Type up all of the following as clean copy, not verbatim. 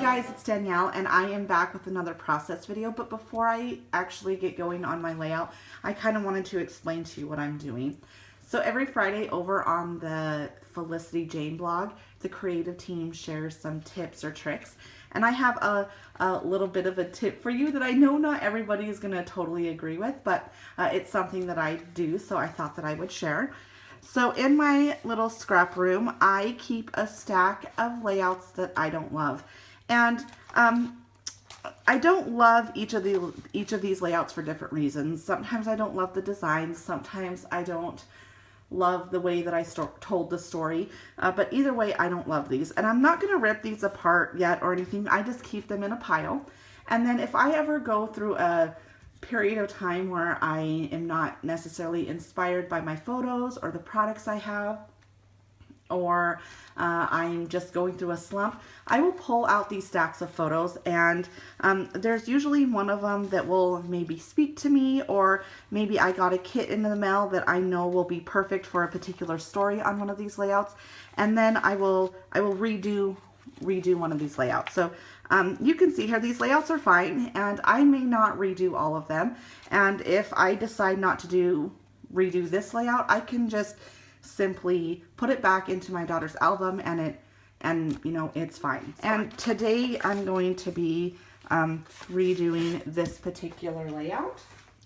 guys, it's Danielle and I am back with another process video, but before I actually get going on my layout, I kind of wanted to explain to you what I'm doing. So every Friday over on the Felicity Jane blog, the creative team shares some tips or tricks, and I have a little bit of a tip for you that I know not everybody is going to totally agree with, but it's something that I do, so I thought that I would share. So in my little scrap room, I keep a stack of layouts that I don't love. And I don't love each of these layouts for different reasons. Sometimes I don't love the designs. Sometimes I don't love the way that I told the story. But either way, I don't love these. And I'm not going to rip these apart yet or anything. I just keep them in a pile. And then if I ever go through a period of time where I am not necessarily inspired by my photos or the products I have, or I'm just going through a slump, I will pull out these stacks of photos, and there's usually one of them that will maybe speak to me, or maybe I got a kit in the mail that I know will be perfect for a particular story on one of these layouts, and then I will redo one of these layouts. So you can see here, these layouts are fine, and I may not redo all of them. And if I decide not to redo this layout, I can just simply put it back into my daughter's album, and you know, it's fine. And today I'm going to be redoing this particular layout.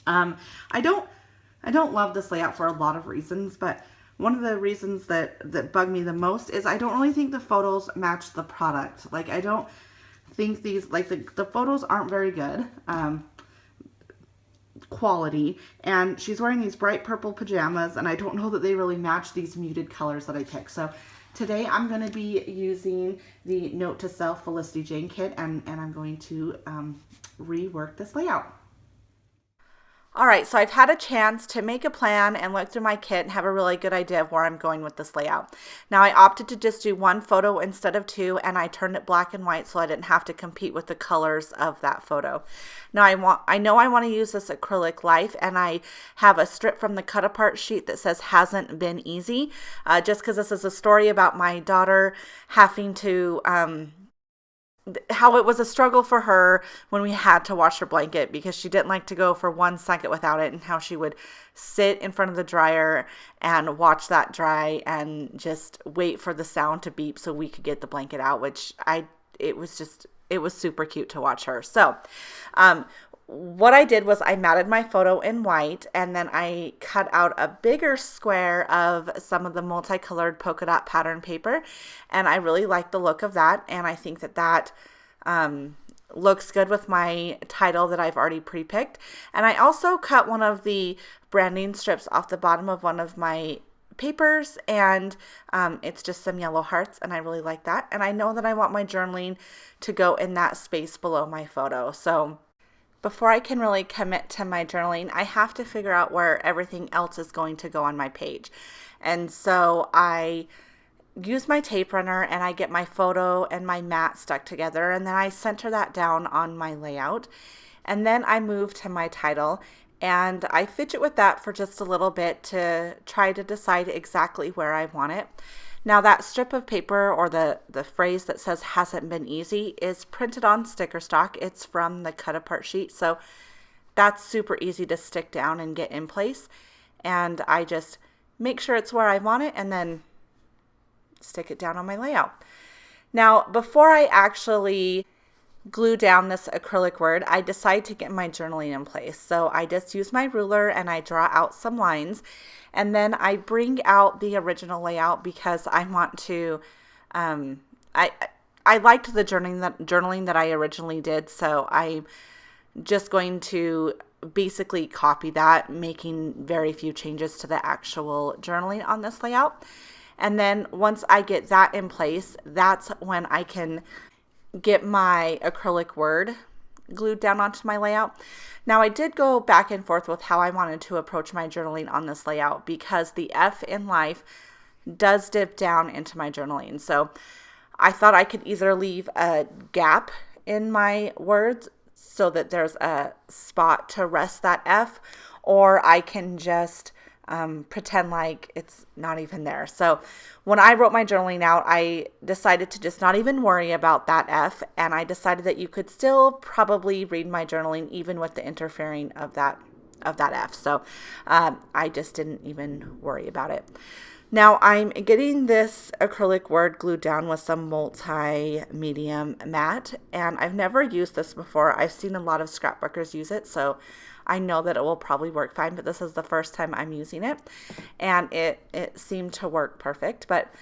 I don't love this layout for a lot of reasons, but one of the reasons that bug me the most is I don't really think the photos match the product. Like, I don't think these, like, the photos aren't very good quality, and she's wearing these bright purple pajamas, and I don't know that they really match these muted colors that I picked. So today I'm going to be using the Note to Self Felicity Jane kit, and I'm going to rework this layout. All right, so I've had a chance to make a plan and look through my kit and have a really good idea of where I'm going with this layout. Now, I opted to just do one photo instead of two, and I turned it black and white so I didn't have to compete with the colors of that photo. Now, I know I want to use this acrylic life, and I have a strip from the cut apart sheet that says "hasn't been easy," just because this is a story about my daughter having to how it was a struggle for her when we had to wash her blanket because she didn't like to go for 1 second without it, and how she would sit in front of the dryer and watch that dry and just wait for the sound to beep so we could get the blanket out, which it was super cute to watch her. So what I did was I matted my photo in white, and then I cut out a bigger square of some of the multicolored polka dot pattern paper, and I really like the look of that, and I think that looks good with my title that I've already pre-picked. And I also cut one of the branding strips off the bottom of one of my papers, and it's just some yellow hearts, and I really like that. And I know that I want my journaling to go in that space below my photo. So before I can really commit to my journaling, I have to figure out where everything else is going to go on my page. And so I use my tape runner, and I get my photo and my mat stuck together, and then I center that down on my layout. And then I move to my title, and I fidget with that for just a little bit to try to decide exactly where I want it. Now, that strip of paper, or the phrase that says "hasn't been easy," is printed on sticker stock. It's from the cut apart sheet, so that's super easy to stick down and get in place. And I just make sure it's where I want it, and then stick it down on my layout. Now, before I actually glue down this acrylic word, I decide to get my journaling in place. So I just use my ruler and I draw out some lines, and then I bring out the original layout because I want to, I liked the journaling that I originally did, so I'm just going to basically copy that, making very few changes to the actual journaling on this layout. And then once I get that in place, that's when I can get my acrylic word glued down onto my layout. Now, I did go back and forth with how I wanted to approach my journaling on this layout because the F in life does dip down into my journaling. So I thought I could either leave a gap in my words so that there's a spot to rest that F, or I can just pretend like it's not even there. So when I wrote my journaling out, I decided to just not even worry about that F, and I decided that you could still probably read my journaling even with the interfering of that F. So I just didn't even worry about it. Now I'm getting this acrylic word glued down with some multi-medium matte, and I've never used this before. I've seen a lot of scrapbookers use it, so I know that it will probably work fine, but this is the first time I'm using it, and it seemed to work perfect. But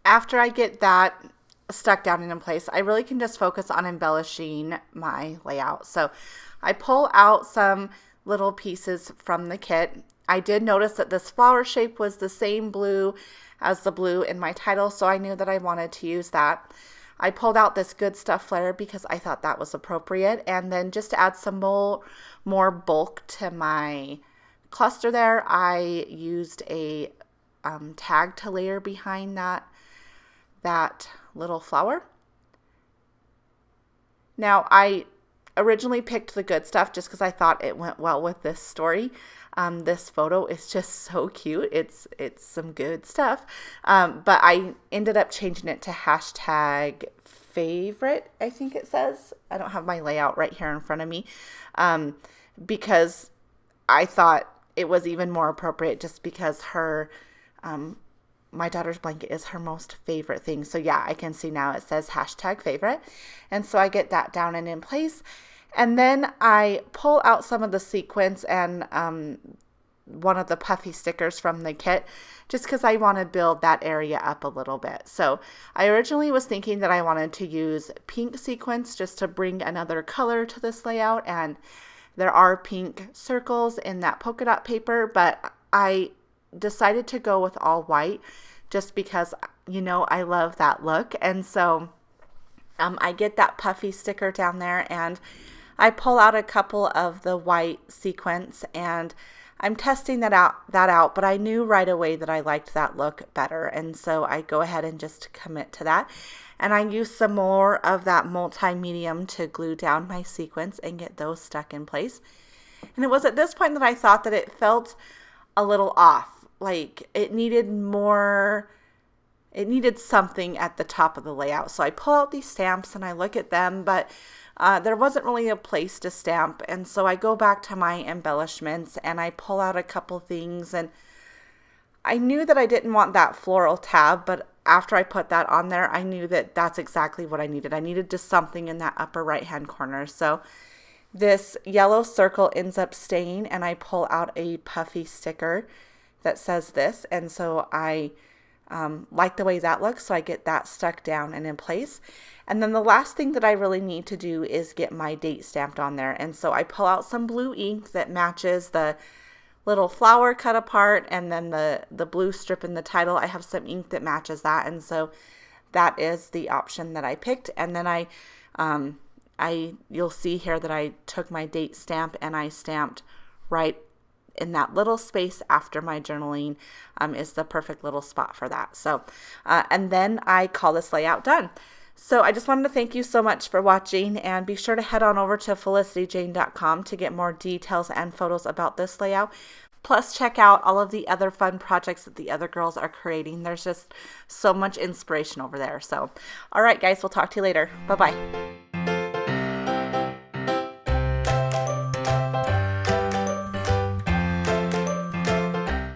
after I get that stuck down and in place, I really can just focus on embellishing my layout. So I pull out some little pieces from the kit. I did notice that this flower shape was the same blue as the blue in my title, so I knew that I wanted to use that. I pulled out this Good Stuff flare because I thought that was appropriate, and then just to add some more bulk to my cluster there, I used a tag to layer behind that little flower. Now, I originally picked the Good Stuff just because I thought it went well with this story. This photo is just so cute. It's some good stuff. But I ended up changing it to hashtag favorite, I think it says. I don't have my layout right here in front of me, because I thought it was even more appropriate just because my daughter's blanket is her most favorite thing. So yeah, I can see now it says hashtag favorite. And so I get that down and in place. And then I pull out some of the sequins and one of the puffy stickers from the kit just because I want to build that area up a little bit. So I originally was thinking that I wanted to use pink sequins just to bring another color to this layout. And there are pink circles in that polka dot paper, but I decided to go with all white just because, I love that look. And so I get that puffy sticker down there and I pull out a couple of the white sequins and I'm testing that out, but I knew right away that I liked that look better. And so I go ahead and just commit to that. And I use some more of that multi-medium to glue down my sequins and get those stuck in place. And it was at this point that I thought that it felt a little off. Like it needed something at the top of the layout. So I pull out these stamps and I look at them, but there wasn't really a place to stamp. And so I go back to my embellishments and I pull out a couple things, and I knew that I didn't want that floral tab, but after I put that on there, I knew that that's exactly what I needed. I needed just something in that upper right hand corner. So this yellow circle ends up staying, and I pull out a puffy sticker that says this. And so I like the way that looks, so I get that stuck down and in place. And then the last thing that I really need to do is get my date stamped on there. And so I pull out some blue ink that matches the little flower cut apart, and then the blue strip in the title. I have some ink that matches that, and so that is the option that I picked. And then you'll see here that I took my date stamp and I stamped right in that little space after my journaling is the perfect little spot for that. So, and then I call this layout done. So I just wanted to thank you so much for watching, and be sure to head on over to felicityjane.com to get more details and photos about this layout. Plus, check out all of the other fun projects that the other girls are creating. There's just so much inspiration over there. So, all right, guys, we'll talk to you later. Bye-bye.